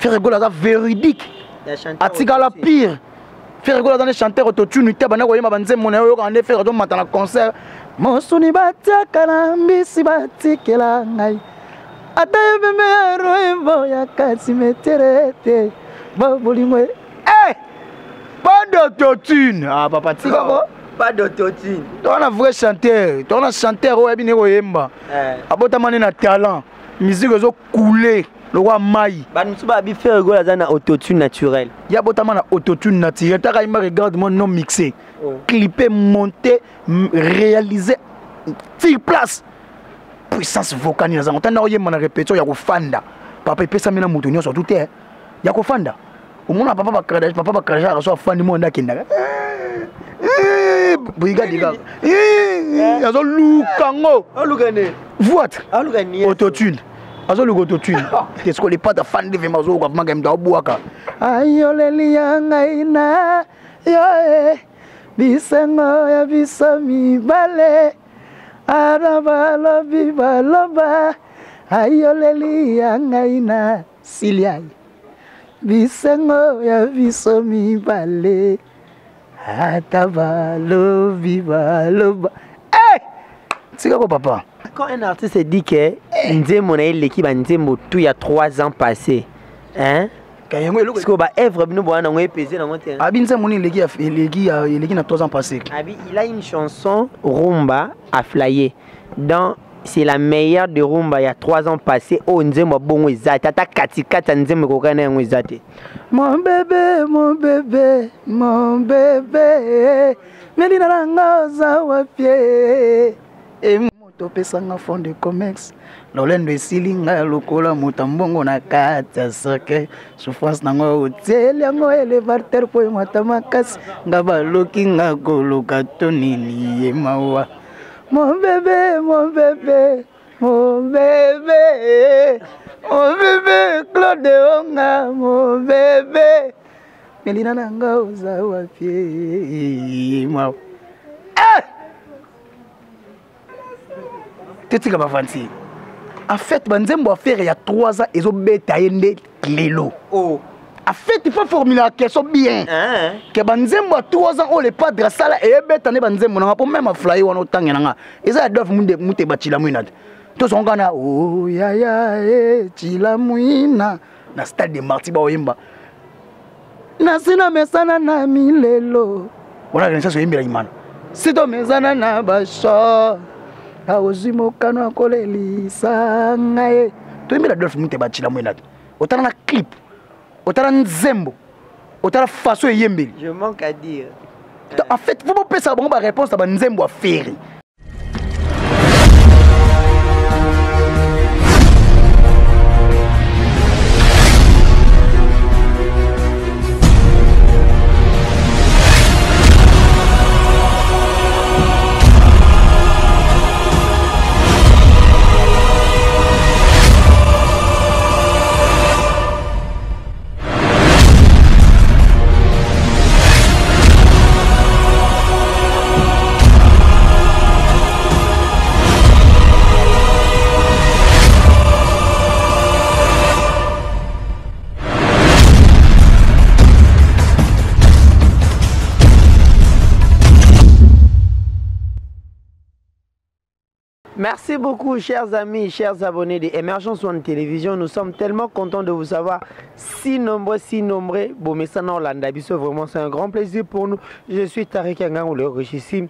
Faire rigoler ça véridique. Atika la pire. Faire rigoler dans les chanteurs autotune. Tu as dit que mon yo quand faire dans un concert. Mosuni batia kalambi si batikela ngai. Ata beme roembo ya kasi meterete. Babolingo. Eh! Pas d'autotune. Ah papa tika. Pas d'autotune. Tu es un vrai chanteur. Tu es un chanteur où est yemba. Abota mané na talent. Musique zo couler. Le roi maï. Banouba bi faire rigoler dans un autotune naturel. Ya bota mana autotune naturel. Ta kaima regarde mon nom mixé. Clipper, monter, réaliser. Sur place. Puissance vocale na zango. Tanda oyemba na répétition ya ko fanda. Papa pesa mina mutu nyo surtout te. Ya ko fanda. Omona papa ba kradaje so fandi mo ndakenda. Brigadier. Azo lukango. Olugane. What? Olugane. Autotune. Azo autotune. Qu'est-ce qu'on les pas de fan de mazo ko manga mda obuaka. Ayoleli yanga ina. Yo bisengo ya bisami bale. Araba lobi baloba. Ayoleli yanga ina Siliai. Bisengo ya bisami bale. Atabalo bibaloba. Eh! C'est quoi papa? Quand un artiste dit que Nzembo na l'équipe Nzembo tout il y a 3 ans passés. Hein? Parce que bah œuvre nous boana on est pesé dans mon terrain. Abi Nzembo ni l'équipe na 3 ans passés. Abi il a une chanson Rumba à flyer. Dans c'est la meilleure de Rumba il y a 3 ans passés. Oh Nzembo bongo ezata ta katikata Nzembo ko kana ngo ezate. Mon bébé, mon bébé, mon bébé. Melina nanga zawa pie. Et moto pesanga fond de comex. Lolendo esilinga lokola mutambongo na kata sake. Souffrance nango hotel yango elevateur po mata makasi. Ngaba lokinga koloka tonini mawa. Mon bébé, mon bébé, mon bébé. Mon bébé, Claude Onga, mon bébé. Melina nanga uzawa pie mawa. Qu'est-ce que tu vas faire? En fait, Nzembo a fait il y a 3 ans, ils ont bétaillé Lelo. Oh. En fait, il faut formuler la question bien. Que Nzembo a 3 ans, on les pas de la salle et bétaillé Nzembo. On a pas même flyer ou on a autant. Ils ont doivent monter bâtiment mouinade. Tous on gagne. Oh ya ya, chila mouina. Na stade de Martiba Oyemba. Na sina mesana na milelo. Voilà que ça se yemba imana. C'est donc mesana na basho. Aozimo kano koleli sangae to imira dolphe mute bachila mwenati otana na clip otana Nzembo otana façon yembeli. Je manque à dire. En fait faut pas penser bon ba réponse à Nzembo a faire. Merci beaucoup, chers amis, chers abonnés de Emergence One Télévision. Nous sommes tellement contents de vous savoir si nombreux. Bon, mais ça, non, vraiment, c'est un grand plaisir pour nous. Je suis Tariq Angang, le régisseur,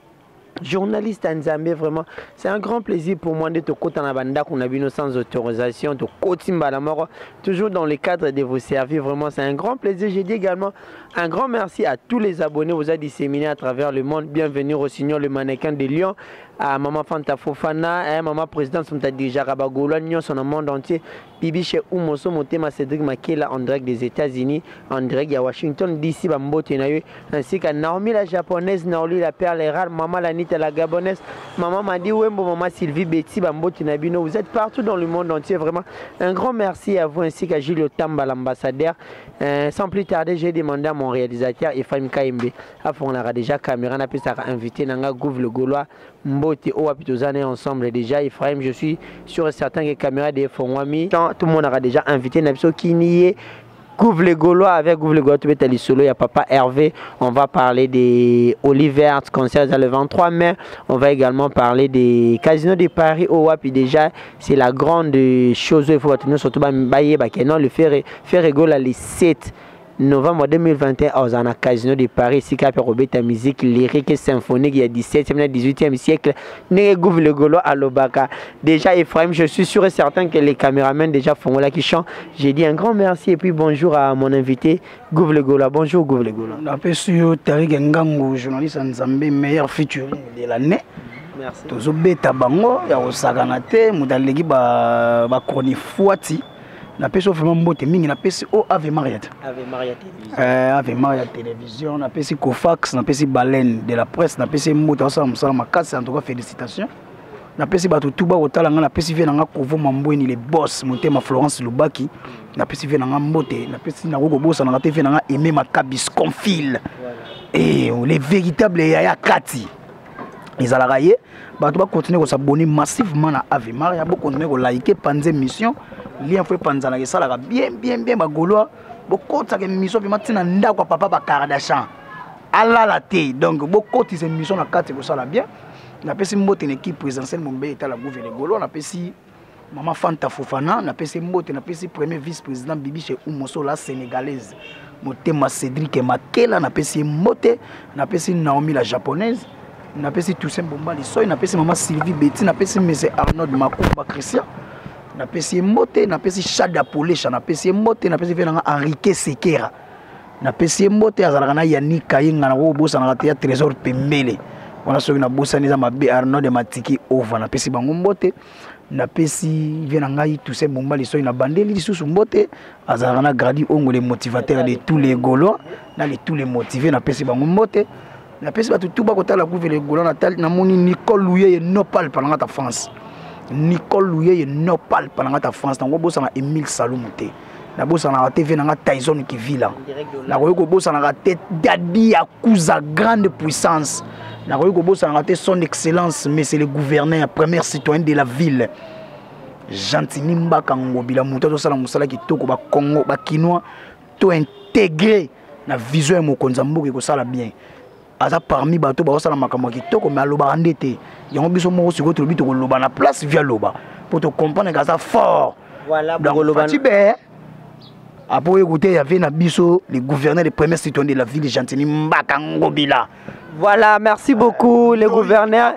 journaliste en Zambie, vraiment. C'est un grand plaisir pour moi de te côté en banda qu'on a vu sans autorisation, de côté mort, toujours dans le cadre de vous servir. Vraiment, c'est un grand plaisir. J'ai dit également un grand merci à tous les abonnés. Vous avez disséminé à travers le monde. Bienvenue au Signor, le mannequin de Lyon. À Maman Fanta Fofana, Maman Présidente Sumta déjà Rabagolo, Nyon, son monde entier. Bibi chez Oumoso, Motema Cédric Makela en direct des États-Unis, en direct à Washington, d'ici Bambo Tenayu, ainsi qu'à Naomi la japonaise, Naoli la perle rare, Maman Lanita la gabonaise, Maman Madi Wembo, Maman Sylvie Betty, Bambo Tenabino. Vous êtes partout dans le monde entier, vraiment. Un grand merci à vous ainsi qu'à Julio Tamba, l'ambassadeur. Sans plus tarder, j'ai demandé à mon réalisateur Ephraim Kaimbe, on aura déjà caméra, on a pu inviter Nanga Gouv le Gaulois, Mbote Oapitozane ensemble déjà. Ephraim, je suis sûr et certain que les caméras des Fonwami, tout le monde aura déjà invité Nabso qui n'y est Couvre les Gaulois, avec Couvre les Gaulois, tu peux solo, il y a Papa Hervé. On va parler des Oliver Arts concert le 23 mai. On va également parler des Casinos de Paris au WAP. Déjà, c'est la grande chose. Il faut retenir surtout le faire rigoler les 7 novembre 2021 aux Casino de Paris. Si Cap Robert ta musique lyrique et symphonique, il y a 17e et 18e siècle. Négouvre le Gaulois à l'Obaka. Déjà, Ephraim, je suis sûr et certain que les caméramans déjà font là qui chantent. J'ai dit un grand merci et puis bonjour à mon invité, Gouv le Gaulois. Bonjour, Gouv le Gaulois. Je suis sur Tariq Ngango, journaliste en Zambie, meilleur featuring de l'année. Merci. Tozo beta bango, ya osaganate, mudalegi ba kroni fuati. Na pesi vraiment mbote mingi na pesi o Ave Maria. Ave Maria télévision. Ave Maria télévision, na pesi Kofax, na pesi Baleine de la presse, na pesi mbote osala musala makasi, en tout cas félicitations. Na pesi bato tuba otala nga na pesi vie nga Kovo Mambweni les boss, Motema Florence Lubaki. Na pesi vie nga mbote, na pesi na ko bossa na te vie nga Aimé Makabis Confil. Et les véritables Yaya Kati. Les alaraye, bato ba continuer à s'abonner massivement à Ave Maria, ba continuer à liker panze mission. Lien fait panzana ça la bien ba Gaulois beaucoup ça que mission vraiment tina ndako papa ba Kardashian ala la té donc beaucoup ces mission na carte ko ça la bien na pesi mbote une équipe présidentielle mon bé état la gouvernement Gaulois na pesi maman Fanta Fofana na pesi mbote na pesi premier vice-président Bibi chez Oumoso la sénégalaise Motema Cédric Makela na pesi mbote na pesi Naomi la japonaise na pesi Toussaint Bomba Lissoy na pesi maman Sylvie Betty na pesi monsieur Arnaud Makumba Christian na pesi mote na pesi Chada Polecha na pesi mote na pesi venanga Enrique Sekera na pesi mote azalaka na Yannick Kayinga na ko bosa na ya Trésor Pembele wana soki na bosa niza mabe Arnaud de Matiki over na pesi bango mote na pesi venanga Toussaint Bomba Lissoy na bandeli lisusu mote azalaka na Gradi Ongo les motivateurs de tous les Gaulois na les tous les motivés na pesi bango mote na pesi batu tuba kota la couver les Gaulois na moni Nicole Louye no parle pendant ta France. Nicole Louye no parle pendant ta France. Na bossa na Emile Salomouté. Na bossa na TV na Tyson qui vit là. Na ko bossa na tête Dadi Akuza grande puissance. Na ko bossa na son excellence monsieur le gouverneur premier citoyen de la ville. Gentini Mbaka Ngobila muto to sala musala kitoko ba Congo ba Kinois to intégré na vision mo konzambuki ko sala bien. Aza parmi bato ba osala makambo kitoko mais aloba ndete yango biso moko siko to bito ko loba na place via loba pour te comprendre que ça fort voilà donc loba tibé après écouter il y avait na biso le gouverneur des premiers citoyens de la ville Gentini Mbaka Ngobila. Voilà, merci beaucoup le gouverneur.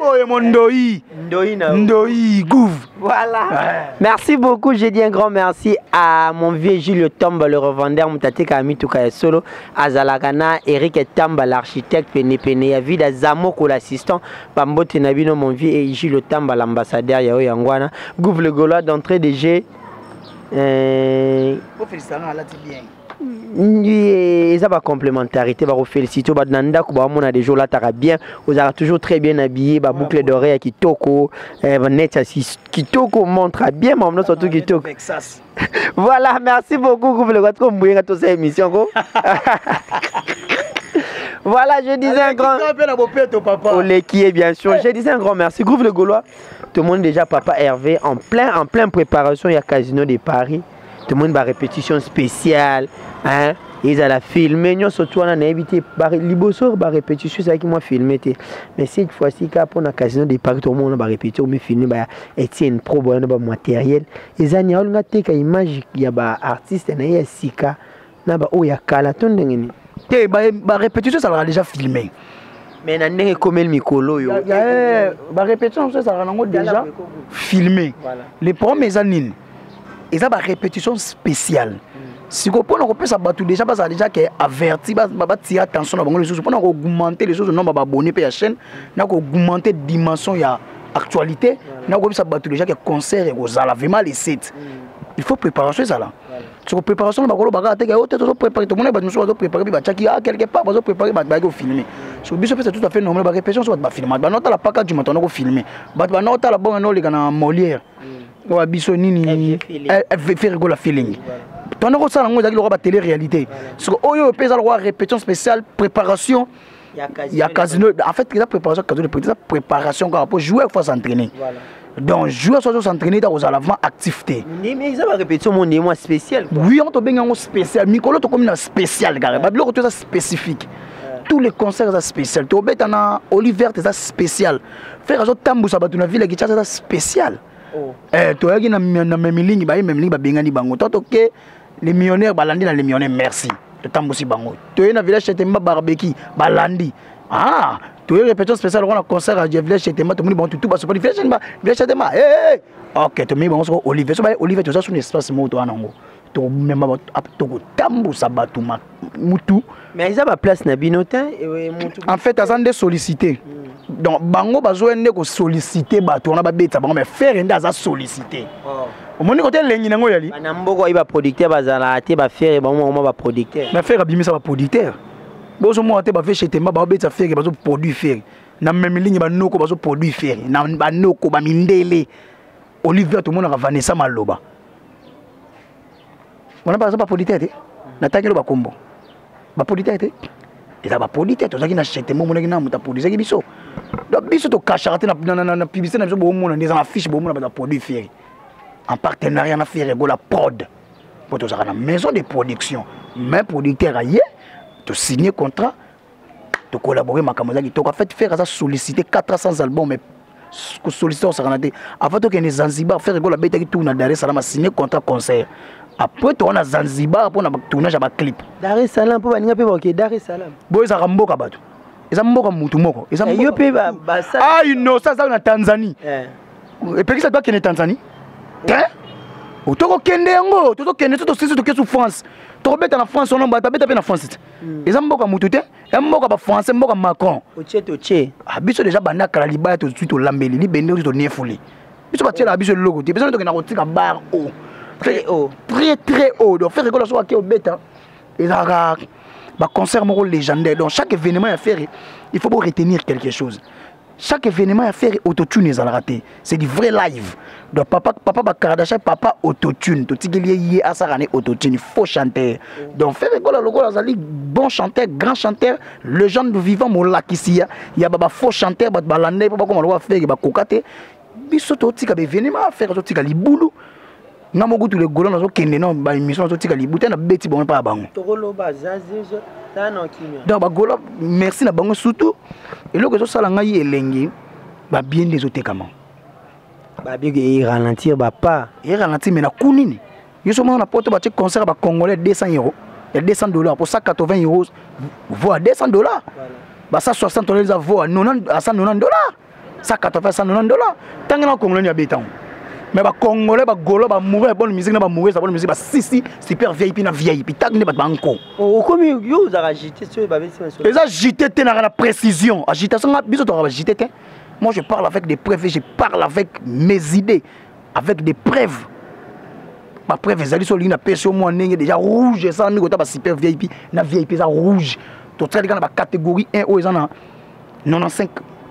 Ndoi Gouv. Voilà. Ouais. Merci beaucoup, j'ai dit un grand merci à mon vieux Gilles Tomba, le revendeur, Moutate Kami Toukaye Solo, à Zalagana, Eric Tamba, l'architecte, Pene Pene, Vida Zamoko, l'assistant, Pambote Nabino, mon vieux, et Gilles Tomba, l'ambassadeur, Yao Yangwana, Gouv le Gaulois d'entrée de G. Ils ont complémentarité, ils féliciter, on a des jours là, bien, vous avez toujours très bien habillé, boucle d'oreille qui toko, net qui toko montre bien, mais surtout qui toko. Voilà, merci beaucoup pour le votre cette émission. Voilà, je disais un grand qui est bien sûr, je disais un grand merci. Groupe le Gaulois, tout le monde déjà Papa Hervé en plein préparation, il y a Casino de Paris. Tout le monde va répétition spéciale, hein? Ils allaient filmer, nous surtout on a évité Liboso va répétition c'est qui moi filmé mais cette fois-ci quand on a Casino de Paris tout le monde va répéter mais filmer bah Etienne Pro bon ba matériel ils ont on a teka image ya ba artiste na ya sika na ba o ya kala ton ndengeni te ba répétition ça l'a déjà filmé mais na ndenge comme le micro yo ba répétition ça l'a déjà filmé les premiers années ils ont une répétition spéciale. Si vous avez déjà averti, tirer attention à les choses, pour augmenter les choses, le nombre d'abonnés pour la chaîne, augmenter la dimension de l'actualité, déjà que concert et vraiment les sites. Il faut préparer ça là. Si vous préparez ça, vous préparer tout le monde va préparer quelque part, vous préparer pour filmer. Si vous c'est tout à fait normal, la répétition soit pas filmer. Bah non, la paquet du matin on filmer. Bah non, la bonne non les gars Molière. Ou biso nini fait rigoler feeling. Ton on ça on a télé réalité. Parce que oyo pesa la répétition spéciale préparation. Il y a casino en fait la préparation casino de préparation pour jouer faut s'entraîner. Donc joueur soit s'entraîner dans l'avant activité. Mais ça va répéter mon moi spécial. Oui, on te bien un spécial. Nicolo to comme un spécial carré. Ba biloko to ça spécifique. Tous les concerts ça spécial. To bet na Oliver ça spécial. Faire zo tambu ça batuna ville qui ça spécial. To yaki na memilingi ba memilingi ba bengani bango. To que les millionnaires balandi na les millionnaires merci. To tambu si bango. To na village Chetemba barbecue balandi. Ah, tu es répétition spéciale on a concert à village Chetemba tout le monde tout parce que village Chetemba. OK, to mi bango so Oliver so ba Oliver to ça sur espace moto anango. To même to tambu ça batu mutu. Mais ils ont ma place na binotin et mutu. En fait, azan de solliciter. Donc bango bazo ende ko solliciter batu on a ba beta bango mais faire ende aza solliciter. Au monde côté lengi nango yali. Na mboko iba producteur bazala te ba faire bango ba producteur. Mais faire abimisa ba producteur. Bozo mo ate ba fait chez Temba ba beta faire bazo produit faire. Na même ligne ba noko bazo produit faire. Na ba noko ba mindele. Olivier tout le monde a Vanessa Maloba. On a pas besoin de politesse. N'attaque le combo. Ba politesse. Et ça va politesse. Tout ça qui n'a acheté mon monnaie qui n'a pas politesse qui biso. Donc biso to cache raté na publicité na biso bo mon des affiches bo mon ba produit faire. En partenariat na faire go la prod. Pour tout ça na maison de production. Mais producteur ailleurs, to signer contrat, to collaborer ma camarade to fait faire ça solliciter 400 albums mais solliciter au Saranate. Avant que les Zanzibar faire la bête qui tourne à Dar es Salaam signer contrat concert. Après on a Zanzibar pour na tournage à clip. Dar es Salaam pour baninga pe OK Dar es Salaam. Boy za ramboka bato. Eza mboka mutu moko. Eza mboka. Yo pe ba ça. Ah non ça na Tanzanie. Et puis ça doit qu'il est Tanzanie. Hein? Otoko kende yango, toto kende toto sisi to kesu France. To beta na France on ba beta pe na France. Eza mboka mutu te. Mboka ba français mboka Macron. Oche. Abiso déjà banda kala libaya to suite to lambeli li bende to nefuli. Biso ba tiela abiso logo te. Biso to na kotika bar haut. Très haut. Très haut. Donc faire école soit qui au beta. Et là ba concert moko légendaire. Donc chaque événement à faire, il faut pas retenir quelque chose. Chaque événement à faire autotune les raté. C'est du vrai live. Donc papa Kardashian papa autotune. Tout ce qui est lié à ça autotune, il faut chanter. Donc faire école logo azali bon chanteur, grand chanteur, légende vivant mon lakisia. Il y a baba faux chanteur, ba balandé papa comment on va faire ba kokate. Biso to tika événement à faire to tika libulu. Na mogu tous les golons nazo kende na ba émission to tika libulu na beti bon pas bango. Tokolo ba zaze ta no kimia. Donc ba golo merci na bango surtout. Et là que ça sala ngai elengi ba bien des autres comment. Ba bien ralentir ba pas. Et ralentir mais na kunini. Yo so na porte ba concert ba congolais 200 €. Il y a $200 pour 180 €, voire $200. Voilà. Bah ça 60 $, ça vaut à 190 $. 180 $190 $. Tant que na congolais ya béton. Mais ba congolais ba golo ba mourir bonne musique na ba mourir ça bonne musique ba si super VIP na VIP tant que ba banco. Oh comme yo za agiter sur ba besi. Les agiter na la précision. Agitation biso to agiter. Moi je parle avec des preuves, je parle avec mes idées, avec des preuves. Ma preuve ezali so lina peso mo ndenge déjà rouge ça ndiko ta ba super VIP na VIP ça rouge. To tsali kana ba catégorie 1 o ezana 95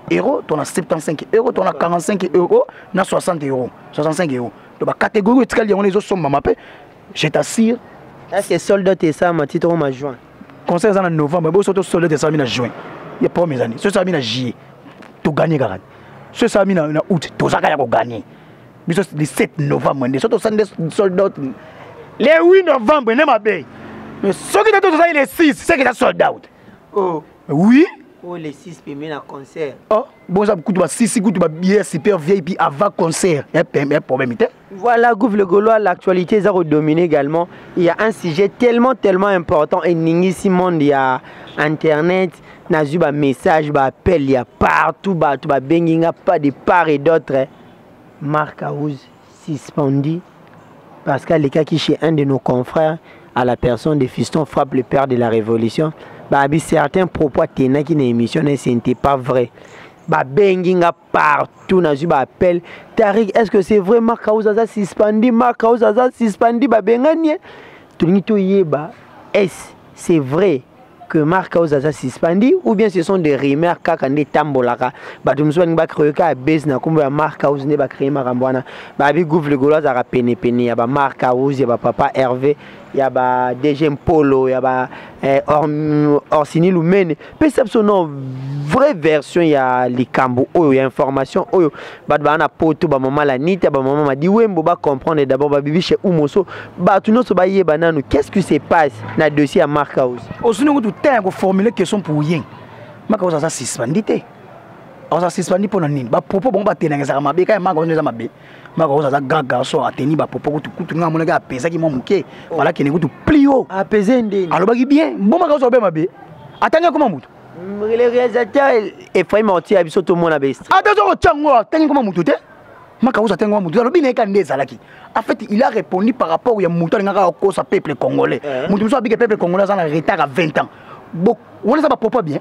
€, tu as 75 €, tu as 45 €, na 60 €, 65 €. Donc la catégorie où les autres sont mappés, je t'assure. Est-ce que soldat et ça ma titre en juin? Conseil en novembre, mais surtout soldat et ça en juin. Il y a pas mes années. Ce ça en juillet. Tu gagnes garant. Ce ça en août, tu as gagné. Mais le 7 novembre, les autres soldats les 8 novembre, ne m'a pas. Mais ceux qui ont les 6, c'est que les soldats. Oh. Oui. Oh les 6 premiers à concert. Oh, bon ça coûte 6 coûte bien super VIP avant concert. Il y a un problème. Voilà, Gouv le Gaulois, l'actualité ça redomine également. Il y a un sujet tellement important et ningisi monde il y a internet, nazuba message, ba appel, il y a partout benginga pas de part et d'autre. Marc Aouz suspendu parce qu'à l'écart qui chez un de nos confrères à la personne de Fiston Frappe le père de la révolution. Bah, certains propos tenant qui n'émission ce n'était pas vrai. Bah, benginga partout dans un appel. Tariq, est-ce que c'est vrai Marc Aouz a suspendu? Marc Aouz a suspendu bah bengani. Tout le monde est-ce c'est vrai que Marc Aouz a suspendu ou bien ce sont des rumeurs quand on est tambolaka. Bah, tout le monde va créer qu'à base na comme Marc Aouz ne va créer marambouana. Bah, bi Gouv le Gaulois a peine ya bah Marc Aouz ya bah papa Hervé y a ba DG Polo, y a ba Orsini Lumene. Puis ça son vraie version y a Likambo, il y a information, ba na poto ba maman la nita ba maman ma di wembo ba comprendre d'abord ba bibi chez Umoso, ba tout notre ba yeba nanu. Qu'est-ce qui se passe na dossier à Mark House? Aussi nous tout temps qu'on formuler question pour rien. Mark House ça suspendité. On s'est suspendu pour nous. Bah propos bon bah tenir ça m'a bien quand Mark House nous a m'a bien. Mark House ça gaga so a tenir bah propos tout tout nga mon gars pesa qui m'a muké. Voilà qui n'est tout plio. A peser ndé. Alors bah bien. Bon Mark House bien m'a bien. Attends comment mutu. Le réalisateur Ephraim Mortier a biso tout le monde a best. Attention au tchango. Attends comment mutu te. Mark House attend comment mutu. Alors bien quand ndé zalaki. En fait il a répondu par rapport au mutu nga ka ko sa peuple congolais. Mutu so bi peuple congolais en retard à 20 ans. Bon on ça va propos bien.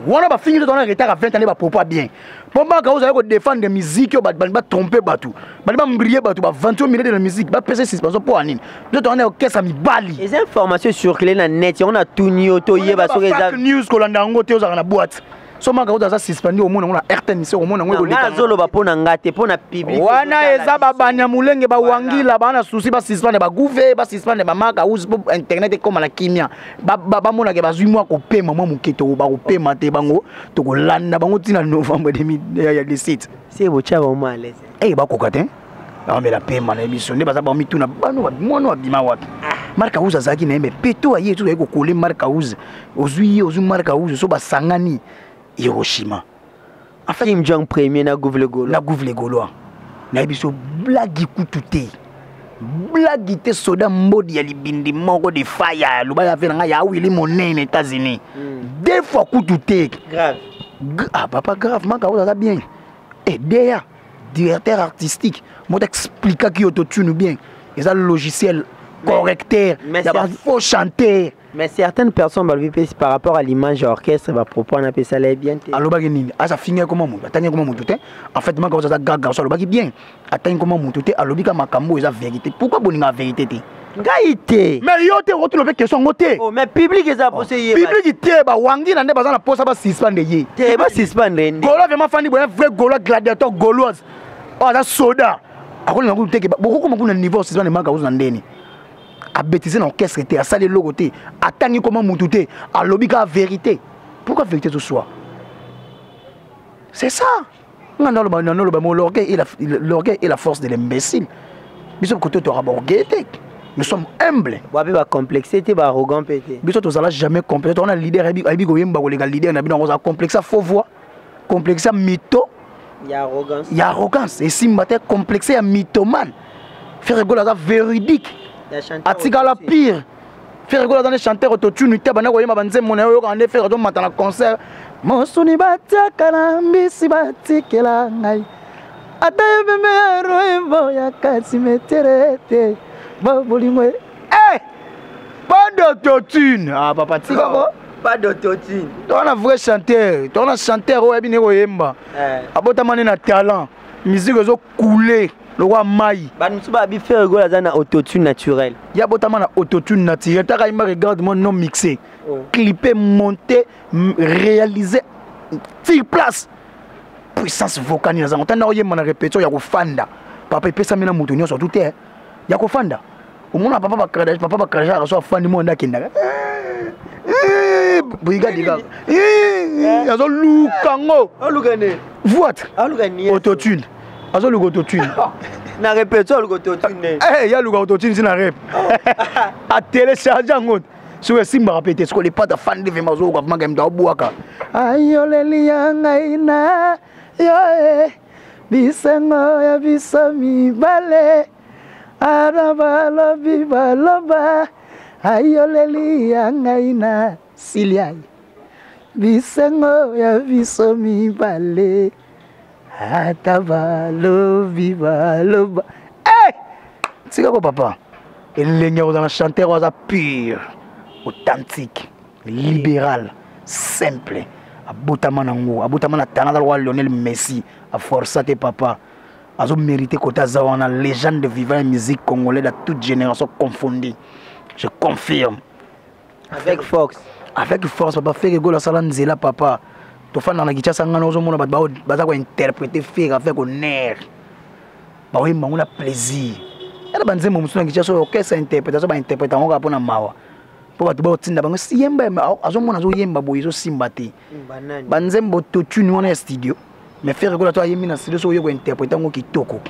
On a fini de donner un retard à 20 ans, pas bien. Pour moi, quand vous avez défendre des musiques, vous allez tromper, vous allez briller, vous allez 28 minutes de la musique, vous allez passer suspension pour Anine. Vous allez au caisse à mi bali. Les informations circulent dans le net, on a tout nié, tout yé, parce que les news que l'on a en côté, vous avez la boîte. Soma quand vous avez suspendu au monde, on a RTNC au monde, on a le zolo ba pona ngate pona public. Wana eza ba banyamulenge ba wangila ba na souci ba suspendre ba gouver ba suspendre ba maka ou internet comme la kimia. Ba mona ke ba zui moi ko pema moi muketo ba ko pema te bango to ko landa bango tina novembre 2017. C'est bo cha ba mo alaise. Eh ba ko katin. Ba me la pema na émission ne ba za ba mi tuna bano ba mono bima wapi. Marka uza zaki na me peto aye tu ko coller marka uza. Ozui marka uza so ba sangani. Hiroshima. En fait, Kim Jong premier na gouvle golo. Na gouvle golo. Na biso blagi kututé. Blagi te soda modi ya libindi moko de fire. Luba ya vena ya wili monene États-Unis. Deux fois kututé. Grave. Ah papa grave, maka ça bien. Et derrière directeur artistique, moi t'expliquer qui autotune bien. Et ça le logiciel correcteur, il y a pas faux chanter. Mais certaines personnes par rapport à l'image orchestre va propos on appelle ça les bien. Alors bah nini, ça finit comment mon, attends comment mon tout en fait moi quand ça gaga ça le bah bien. Attends comment mon tout alors bika makambo est la vérité. Pourquoi boninga la vérité té? Gaïté. Mais yo te retrouve question ngoté. Oh mais public est ça posé. Public té ba wangi na ndé bazana posa ba suspendre yé. Té ba suspendre. Golo vraiment fandi bon vrai golo gladiateur gauloise. Oh ça soda. Akoli na ko té beaucoup comme kuna niveau suspendre maka uza ndeni. A bêtiser dans l'orchestre, à ça les logos, à tangi comment moutouté, à l'obika vérité. Pourquoi vérité ce soir? C'est ça. L'orgueil est la force de l'imbécile. Nous sommes humbles. Vous avez complexité, arrogant pété. Nous sommes jamais complexés. On a leader, on a complexé, faux voix, complexé, mytho. Il y a arrogance. Il y a arrogance. Et si vous êtes complexé, il y a mythomane. Faire rigoler ça véridique. Atika la pire. Faire rigoler dans les chanteurs autotune, tu bana ko yema banze mona yo kan faire do matana concert. Mosuni bataka na mbisi batikela ngai. Atayebe me roembo ya kasimeterete. Bobolimwe. Eh! Pas d'autotune. Ah papa tika. Pas d'autotune. Toi on a vrai chanteur, toi on a chanteur o ebine ko yemba. Abota mané na talent. Musique zo couler. Le roi Maï. Banouba bi faire rigoler dans autotune naturel. Il y a beaucoup de autotune naturel. Tu regarde mon nom mixé, clipper, monter, réaliser, sur place. Puissance vocale. On a eu une répétition. Il y a fanda. Papa il peut s'amener à moutonner sur tout terre. Il y a fanda. Au moment où papa va cracher, papa va cracher à la fin du monde qui n'a. Briga diga. Il y a un loup kango. Un loup gagné. Voit. Un loup gagné. Autotune. Azo le autotune. Na répétition le autotune. Eh, il y a le autotune c'est na rap. A télécharger en compte. Sur le simba répéter ce que les pas de fan de Vemazo ou magam da boaka. Ayo le lianga ina yo bisengo ya bisami bale. Araba lobi baloba. Ayo le lianga ina siliai. Bisengo ya bisami bale. Atabalo bibaloba. Eh! C'est quoi papa? Et les gens dans chanteur was pur, authentique, libéral, simple. Abutamanango, abutamana tanada roi Lionel Messi, a forçaté papa. Azo mérité kota zawana légende vivant musique congolaise de toute génération confondue. Je confirme. Avec Fox. Avec force papa fait que gola salanzela papa. Tu fais dans la guitare, on a interpréter faire avec honneur. On a plaisir. Era banzembo musuna kicha so orchestre interprétation ba interprétation ko apona mawa. Po batu ba otinda bango si yemba azomona zo yemba boye zo simba te. Banzembo to tune wana studio. Mais faire ko la to yemi na studio so yeko interpréter ngo kitoko.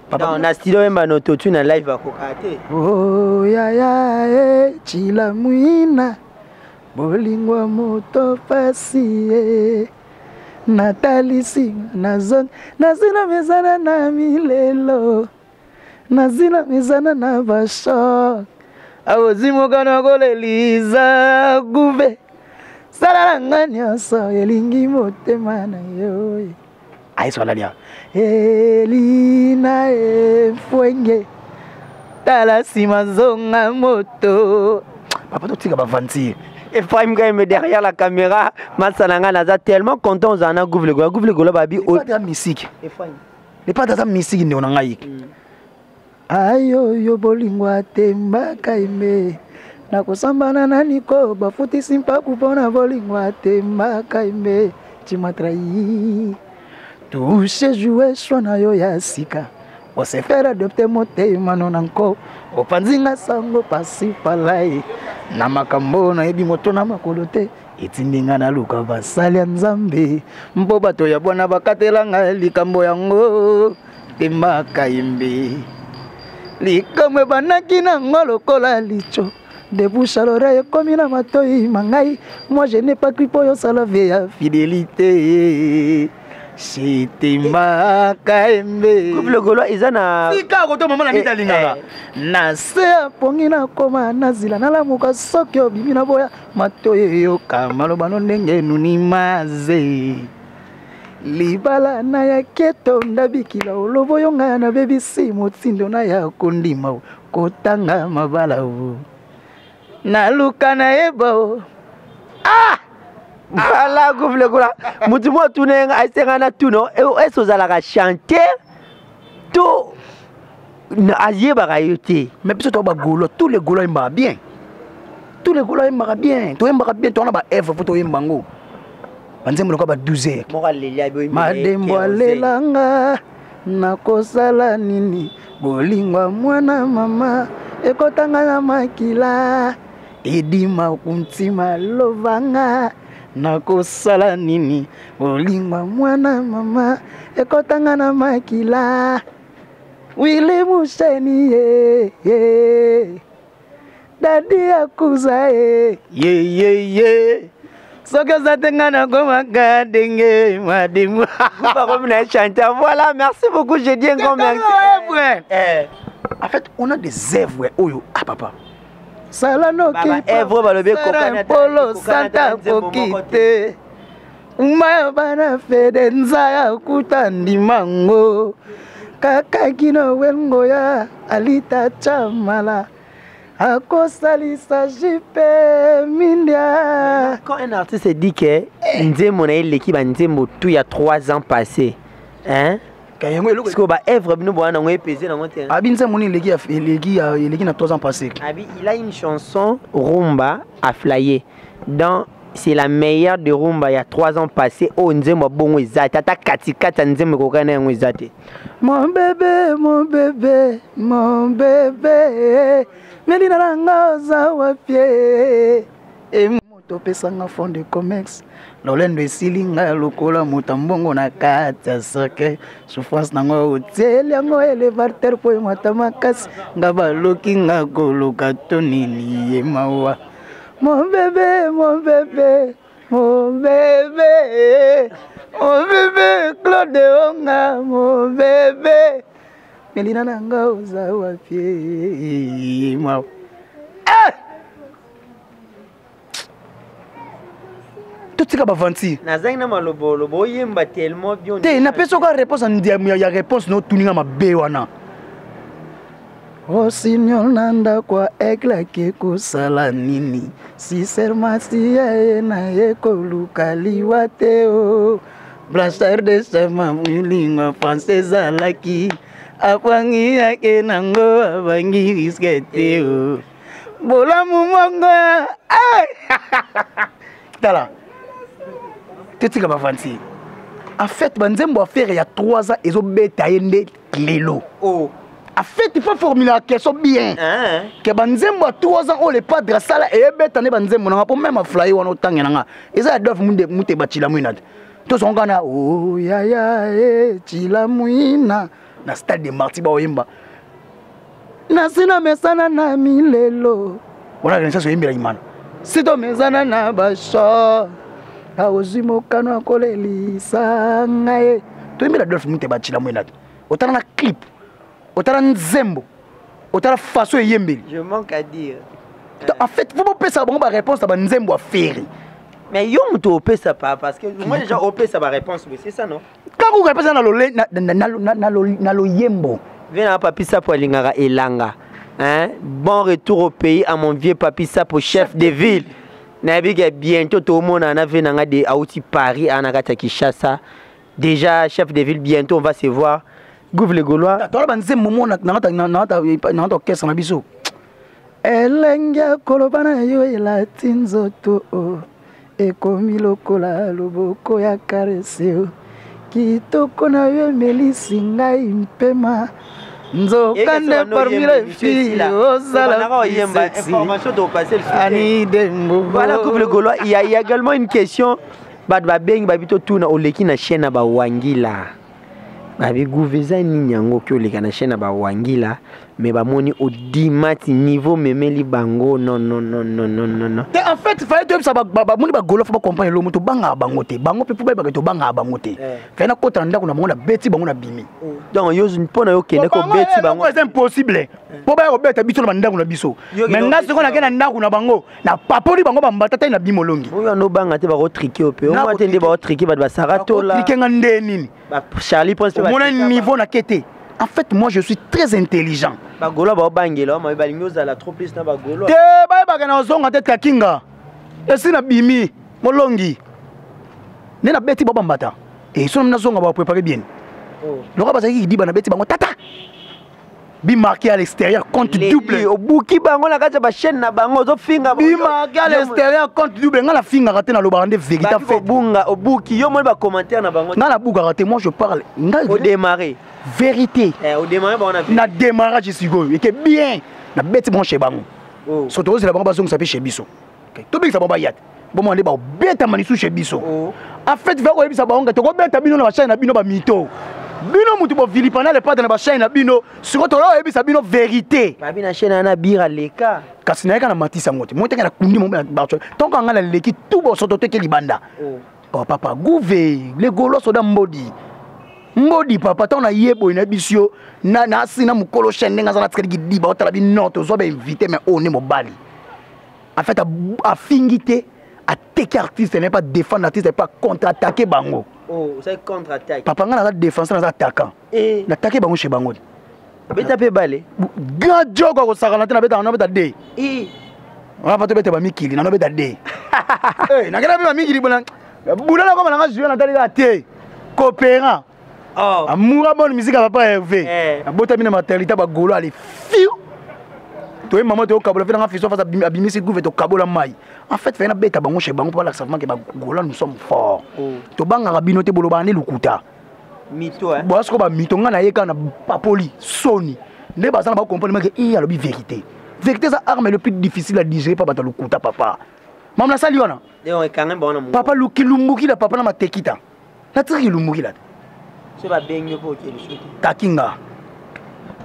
Papa na studio yemba no to tune live ba ko kate. Oh ya chila muina. Bolingwa moto pasi Natali sing nazon nazina mezana na milelo nazina mezana na basho awozimo kana koleliza guve sala nganya so elingi motema na yo aiso lalia elina efwenge tala simazonga moto papa to tika bavanti. Ephraim Gaime derrière la caméra, Matsananga Naza tellement content aux Anna Gouvle Goula Babi. Pas de musique. Les pas de musique ne on a ayo yo bolingwa temba kaime na kusambana na niko bafuti simpa kupona bolingwa temba kaime chimatrahi touche jouer shona yo ya sika on se faire adopter motema nonanko opanzinga sango pasi palai na makambo na yebi moto na makolo te etindinga na luka basali ya nzambe mpo bato ya bwana bakatelanga likambo yango temba kaimbe likambo banaki na ngolokola licho debouche à l'oreille comme na matoi mangai moi je n'ai pas cru pour yo salave ya fidélité Shitima kaembe Couple Gaulois izana sika koto mama na mitalinga na se pongi na koma nazila na lamuka soki obimi na boya matoye yo kamalo bano ndenge nuni maze libala na ya keto ndabikila olobo yo nga na bebisi motindo na ya kondima kotanga mabala na luka na eba ala Couple Gaulois mutu mo tunenga aisenga na tuno eso zalaka chanter tout ayeba kayote mais biso to ba Gaulois tous les Gaulois aiment bien tous les Gaulois aiment bien to aiment bien to na ba Eve photo yembango banzembo ko ba 12h madembo alelanga nakosala nini bolingwa mwana mama ekotanga na makila edima kuntima lovanga nakosala nini bolingwa mwana mama ekotanga na makila wile musheni dadi akuza ye soka zatenga na goma gadenge madimwa pas comme les chanteurs. Voilà, merci beaucoup, j'ai dit un grand merci. En fait, on a des œuvres oyo papa salano ki œuvre balobe kokana polo santa kokite uma bana fede nzaya kutandimango kaka kino wengo ya alita chamala akosalisa jipe mindia. Quand un artiste dit que Nzembo na l'équipe Nzembo tout il y a 3 ans passés, hein? Parce que bah œuvre nous boit na pesé na monter. Abi Nzembo ni leki na 3 ans passés. Abi il a une chanson rumba à flyer. Dans c'est la meilleure de rumba il y a 3 ans passés. Oh Nzembo bongo ezata tata katikata Nzembo kokana yango ezate. Mon bébé, mon bébé, mon bébé. Melina nanga zawa pie. E moto pesanga fond de comex. Lolendo esilinga lokola mutambongo na kata sake. Souffrance nango hotel yango elevateur po matamakasi. Ngaba loki ngakoloka tonini yemawa. Mon bébé, mon bébé, mon bébé. Mon bébé, Claude Onga, mon bébé. Melina nanga uzawa pie. Tout ce qui va vanti. Nazanga malobo lobo yemba tellement bien. Te na peso ka réponse ya réponse no tuninga mabe wana. Oh Seigneur nanda kwa ekla ke kusala nini. Si sermasi ya na ekoluka liwate o. Blaster de sema mulinga française laki. Apangi yake nango abangi riskete o. Bola mumongo. Tala. Teti ka bafanti. En fait, banzembo affaire il y a 3 ans ils ont bêta yende lelo. Oh. En fait, il faut formuler la question bien. Que banzembo à 3 ans, on les pas de la salle et bête banzembo n'a pas même à flyer ou en temps yana. Et ça doivent monter bâtiment mouinade. Tous on gana oh ya ya chila mouina na stade de Martiba Oyemba. Na sina mesana na milelo. Voilà que ça c'est bien imana. C'est to mesana na basho. A ozimo kano koleli sangae. To imela doivent monter bâtiment mouinade. Autant na clip. Autant nzembo, autant façon yembeli. Je manque à dire. En fait, faut pas ça bon réponse à nzembo à faire. Mais yo muto opé ça pas parce que moi déjà opé ça ba réponse c'est ça non. Quand vous répondez na lo yembo. Viens à papi ça pour lingara elanga. Hein? Bon retour au pays à mon vieux papi ça pour chef de ville. Na bientôt tout le monde en a venu à des outil Paris à Nagata Kinshasa. Déjà chef de ville bientôt on va se voir. Gouv les Gaulois. Toi là nzembo mo na caisse na biso. Elenga kolobana yo ela tinzoto ekomi lokola loboko ya karese kitoko na yo melisi ngai mpema nzokande parmi les filles osala information de passer le ani dembo. Voilà Gouv les Gaulois, il y a également une question ba beng ba bito tuna oleki na chaîne ba wangila. Babi gouveza ni nyango ki oleka na chaîne ba wangila mais ba moni au dimati niveau memeli bango non. En fait il fallait ça ba moni ba golo faut pas comprendre lo moto banga bango te bango pe pour ba to banga bango te fait na kota ndako na bango na beti bango na bimi donc yo mpona yo kende ko beti bango c'est impossible po ba yo beta biso na ndako na biso mais nga siko na kena ndako na bango na papoli bango ba mbata na bimolongi oyo no banga te ba ko triquer ope o mo tende ba ko triquer ba sarato la triquer nga ndeni ba Charlie pense mon niveau na kete. En fait, moi, je suis très intelligent. Bagolo ba bangela, ma balingo za la trop plus na bagolo. Te ba kana ozonga tete kakinga. Esi na bimi, molongi. Ne na beti baba mbata. Et so na zonga ba préparer bien. Oh. Lora ba zaki di ba na beti bango tata. Bi marqué à l'extérieur compte double. Au bouki bango na kata ba chaîne na bango zo finga. Bi marqué à l'extérieur compte double. Nga la finga raté na lo barande vérité fait. Bunga au bouki yo mo ba commentaire na bango. Nga la buga raté moi je parle. Au démarrer. Vérité. Au démarrer on a vu. Na démarrage je suis go. Et que bien na beti bon chez bango. Oh. Surtout c'est la bango ba zonga s'appelle chez biso. OK. To bi ça ba yat. Bon mo ande ba beta manisu chez biso. En fait va ko ebisa ba onga to ko beta bino na chaîne na bino ba mito. Bino mutu bo vilipana le pas dans la chaîne na bino siko to la ebisa bino vérité ba bina chaîne na bira leka kasi na kana matisa ngote monte kana kundi mo ba to ka ngala leki tout bo soto te ke libanda oh papa gouve les golo soda mbodi papa to na yebo ina bisio na sina mukolo chaîne nga za tsiki di ba otala bi note zo ba invité mais on est mobali en fait a fingité à attaquer artiste n'est pas défendre l'artiste n'est pas contre-attaquer bango. Oh, c'est contre-attaque. Papa nga na défenseur na attaquant. L'attaquer bango chez bango. Beta pe balé. Gadjo ko sakana na beta na beta de. On va te beta ba mikili na beta de. Na kena ba mikili bona. Bula na ko na jouer na tali te. Coopérant. Oh. Amoura bonne musique à papa Hervé. Bota mina maternité ba golo ali fiu. Toi maman to kabola fait na fiso face abimi se gouve to kabola mai. En fait fait na beta bango chez bango pour l'acceptement que ba golo nous sommes forts. To banga rabino te bolo ba ne lukuta. Mito hein. Bo asko ba mito nga na yeka na papoli soni. Ne ba sana ba comprendre que il y a le vérité. Vérité ça arme le plus difficile à digérer pas ba lukuta papa. Mam na sali wana. Deo quand même bon. Papa lukilumuki la papa na matekita. La tri lumuki la. C'est pas benyo pour que le shoot. Takinga.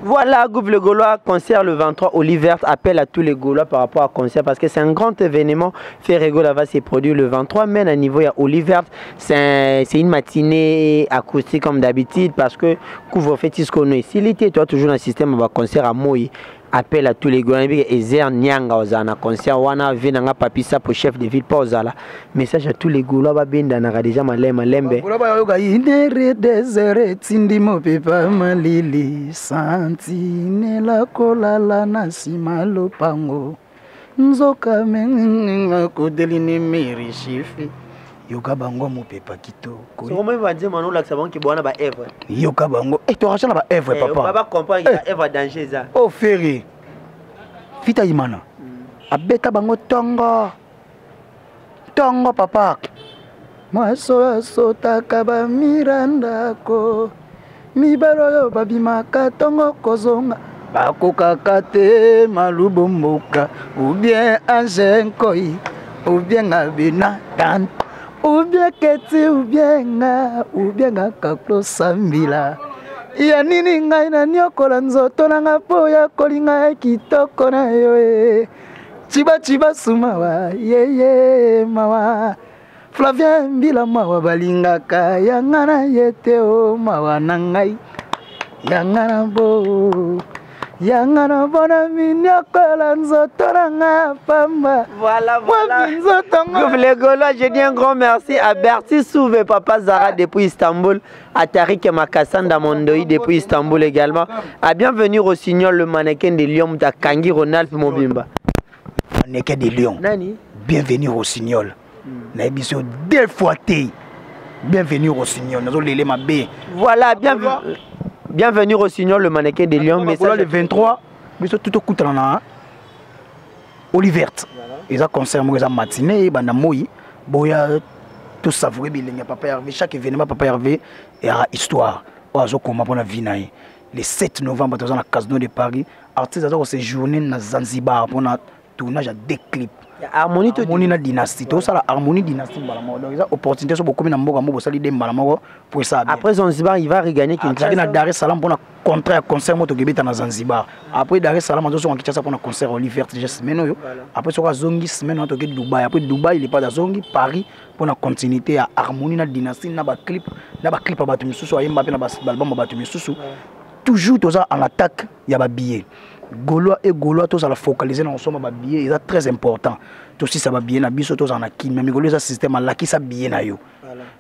Voilà, Gouv le Gaulois, concert le 23 Oliver appelle à tous les Gaulois par rapport à concert parce que c'est un grand événement. Ferregola va se produire le 23 mai à niveau à Oliver. C'est une matinée acoustique comme d'habitude parce que couvre-feu qu'on est. S'il était toi toujours dans le système de concert à Moï, appelle à tous les Gaulois et Zer Nyanga Ozana concert wana venanga papisa pour chef de ville pour Ozala. Message à tous les Gaulois ba benda na déjà malembe. Gaulois ba yoga inere désert tindimo pepa malili santinela kolala na simalo pango nzoka menga kodelini meri chifi yoka bango mo pepa kitoko so comment va dire mano la savon ki bona ba Eve yoka bango to rachana ba Eve papa papa comprendre que Eve danger ça oh ferry fita imana abeta bango tongo papa maso sota kaba miranda ko mibalo yo babimaka tongo kozonga bakokaka te malubomboka ou bien Ange Nkoi ou bien Abina Tan ou bien Keti ou bien Kaklo Sambila ya nini ngai na nyokola nzoto nanga po ya kolinga kitoko na yo chiba sumawa yeye mawa Flavien Mbila mawa balingaka yangana yete o mawa nangai yangana bo Yangana bona minyokola nzoto nanga pamba. Voilà. Les Gaulois, je dis un grand merci à Berti Souve, Papa Zara depuis Istanbul, à Tariq Makassanda Mondoï depuis Istanbul également. À bienvenue au Signol, le mannequin de Lyon, à Kangi Ronald Mobimba. Mannequin de Lyon. Nani? Bienvenue au Signol. Naïbisio deux fois té. Bienvenue au Signol. Voilà, bienvenue au Signol, le mannequin de Lyon. Mais le 23, biso tout au coup là. Olivert. Ils ont concert moi matinée, banda moi, boya tout savourer bilingue Papa Hervé, chaque événement Papa Hervé et à histoire. Oazo comment pour la vie naï. Le 7 novembre dans la Casino de Paris, artiste a séjourné dans Zanzibar pour un tournage à deux clips. Harmonie na dynastie, tout ça la harmonie dynastie balamo. Donc ils ont opportunité sur beaucoup de mboga mbo sali dem balamo pour ça. Après Zanzibar, il va regagner Kinshasa. Na Dar es Salaam pour un contrat concert moto gebeta na Zanzibar. Après Dar es Salaam on doit Kinshasa pour un concert Olivier déjà semaine yo. Après sur Zongi semaine on doit Dubaï. Après Dubaï il est pas dans Zongi Paris pour la continuité à harmonie na dynastie na ba clip à batu misusu ayemba pe na ba album batu misusu. Toujours tout ça en attaque il y a ba billet. Gaulois et Gaulois tous à la focaliser dans ensemble ba billet c'est très important. Tout si ça va bien na biso tous en acquis mais Gaulois ça système là qui ça bien na yo.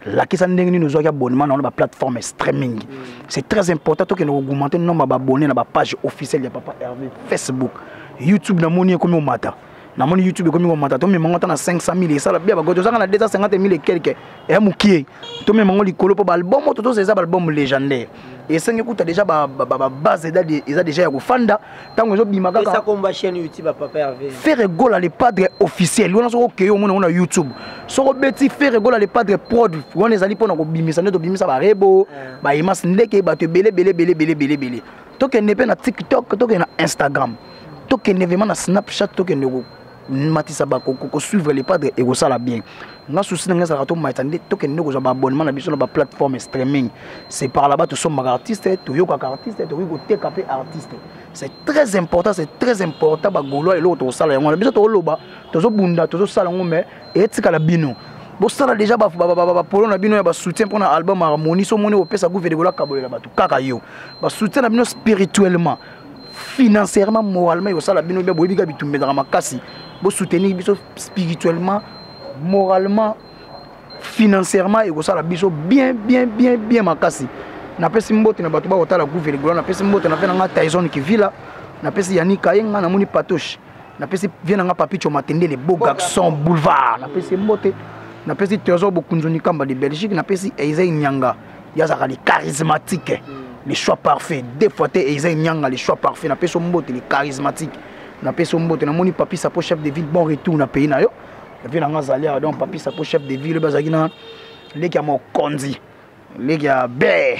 Là qui ça ndenge nous a abonnement dans la plateforme streaming. C'est très important que nous augmenter le nombre d'abonnés dans la page officielle de Papa Hervé Facebook, YouTube na moni comme au matin. Na moni YouTube comme au matin to me mango na 500 000 et ça la bien ba goto ça na 250 000 et quelques et mukie. To me mango likolo po album to c'est ça album légendaire. Et ça écoute déjà base ils a déjà ya kufanda tango zo bimaka ça combat chaîne YouTube Papa Hervé. Faire gol à les padres officiels. On a OK on a YouTube. So beti faire gol à les padres prod. On les ali pona ko bimisa ndo bimisa ba rebo ba imas ndeke ba te belé. To ke ne pe na TikTok, to ke na Instagram. To ke ne vraiment na Snapchat, to ke ne matisa ba ko suivre les padres et ça la bien. Nga souci nga ça rato maitande to ke ne ko ba abonnement na biso na ba plateforme streaming. C'est par là-bas to sommes artistes, to yoka artiste, to ko te capé artiste. C'est très important ba Gaulois et l'autre sala yango. Biso to loba, to zo bunda, to zo sala ngo mais et tika la bino. Bo sala déjà ba polo na bino ya ba soutien pour na album harmonie so moni opesa gouvernement kabolela ba to kaka yo. Ba soutien na bino spirituellement, financièrement, moralement yo sala bino bien boyebika bitumbe dans makasi. Bo soutenir biso spirituellement, moralement, financièrement et ça la biso bien makasi. Na pesi mbote na bato ba otala gouvernement na pesi mbote na fe na Tyson qui vit là na pesi Yannick Kayenga na moni Patoche na pesi vient na Papicho Matende les beaux garçons boulevard na pesi mbote na pesi Trésor Bokunzoni Kamba de Belgique na pesi Eizei Nyanga yazaka les charismatiques les choix parfaits des fois Eizei Nyanga les choix parfaits na pesi mbote les charismatiques na pesi mbote na moni Papi Sapo chef de ville bon retour na pays na yo na vie na ngazalia donc Papi Sapo chef de ville bazaki na leki ya Mokonzi leki ya Bé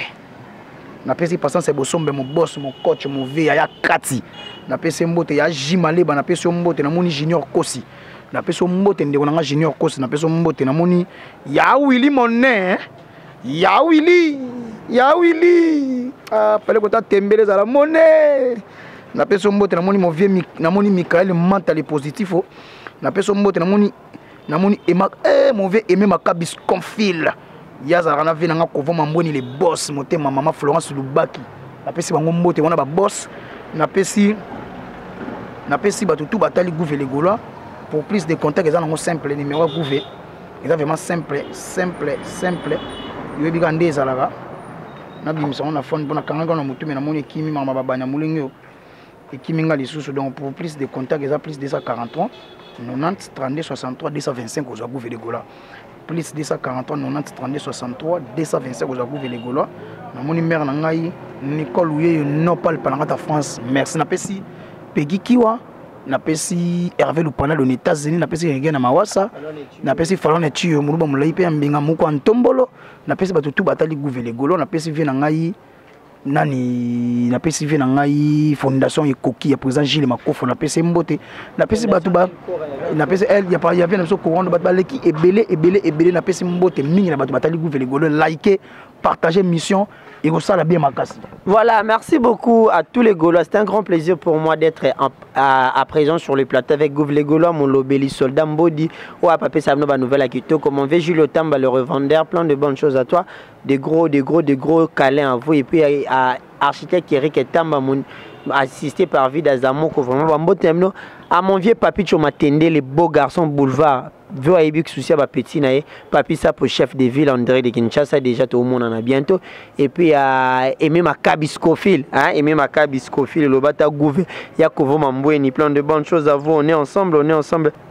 na pesi passant c'est Bosombe mon boss mon coach mon vie ya Kati na pesi mbote ya Jimaleba na pesi mbote na moni Junior Kosi na pesi mbote ndeko na Junior Kosi na pesi mbote na moni ya Willy Monet ya Willy ah pale kota tembele za la monnaie na pesi mbote na moni mon vieux na moni Michael mental positif na pesi mbote na moni mon vieux aimé Makabis Confil yaza kana vina nga kovo mamboni les boss motema mama Florence Lubaki na pesi bango mbote wana ba boss na pesi batu tout batali gouver les Gaulois pour plus de contacts ils ont simple numéro gouver ils ont vraiment simple yebi ka ndeza laka na bimisa on a phone bona kanga na mutume na moni kimi mama babanya mulingo ekimi nga lisusu donc pour plus de contacts ils ont plus de 243 90 32 63 225 aux gouver les Gaulois plus 243 90 32 63 225 aux gouver les Gaulois na moni mère na ngai Nicole Ouye no parle pas ta France merci na pesi Peggy Kiwa na pesi Hervé Lupana aux États-Unis na pesi ngena mawasa na pesi Falon Etio muruba mulai pe mbinga muko antombolo na pesi batutu batali gouver les Gaulois na pesi vie na ngai nani napesi vie na ngai fondation ekoki ya président Gilles Makofo napesi mbote napesi bato ba napesi elle ya pa ya vient so courant bato baleki ebele napesi mbote mingi na bato batali gouverner golo liker partager mission et ça la bien makasi. Voilà, merci beaucoup à tous les Gaulois. C'est un grand plaisir pour moi d'être à présent sur le plateau avec Gouv les Gaulois, mon lobeli soldat Mbodi, ou à Papé Sabno, ma nouvelle Akito, comment va Julio Tamba, le revendeur, plein de bonnes choses à toi, des gros câlins à vous, et puis à architecte Eric Tamba, assisté par Vida Zamoko, vraiment, à mon vieux papi Chomatende, les beaux garçons boulevard. Vu à Ibik souci à petit naé, papi ça pour chef de ville André de Kinshasa déjà tout le monde en a bientôt et puis à aimer ma cabiscophile hein aimer ma cabiscophile le bata gouvé Yakovo Mamboueni plein de bonnes choses à vous on est ensemble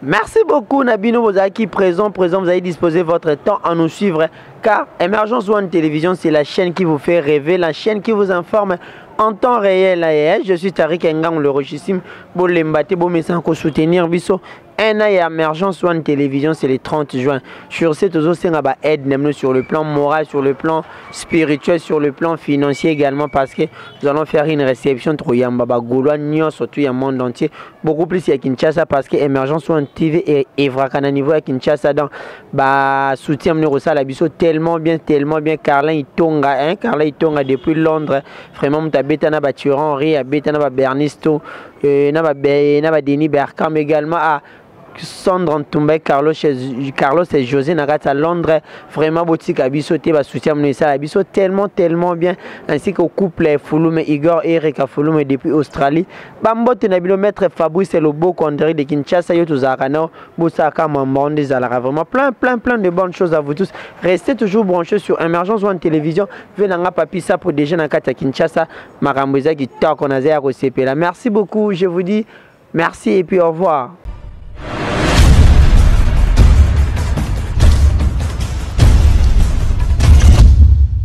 merci beaucoup Nabino Bozaki présent vous avez disposé votre temps à nous suivre car Emergence One Télévision c'est la chaîne qui vous fait rêver la chaîne qui vous informe en temps réel. Je suis Tariq Ngang le rochissime pour l'embâter pour me soutenir biso un an et Emergence One Télévision c'est le 30 juin. Sur cette aussi on va aide sur le plan moral, sur le plan spirituel, sur le plan financier également parce que nous allons faire une réception trop yamba Gaulois surtout dans le monde entier beaucoup plus à Kinshasa parce que Emergence One TV et Vrakana niveau à Kinshasa dans soutien ça la biso tellement bien Carlin Itonga depuis Londres vraiment Betana Baturan Henri Betana Bernisto na Denis Berkham également à Sandra Ntumba Carlos et José Nagata à Londres vraiment boutique abisso te ba soutien ça abisso tellement bien ainsi qu'au couple Fouloum Igor et Erika Fouloum depuis Australie bambote na bilomètre Fabrice le beau Condré de Kinshasa yo tozakana bosaka mambo des alara vraiment plein de bonnes choses à vous tous restez toujours branchés sur Emergence One Télévision venanga papi ça pour déjà na kata Kinshasa makambo ezaki talk on a zéro CP là merci beaucoup je vous dis merci et puis au revoir.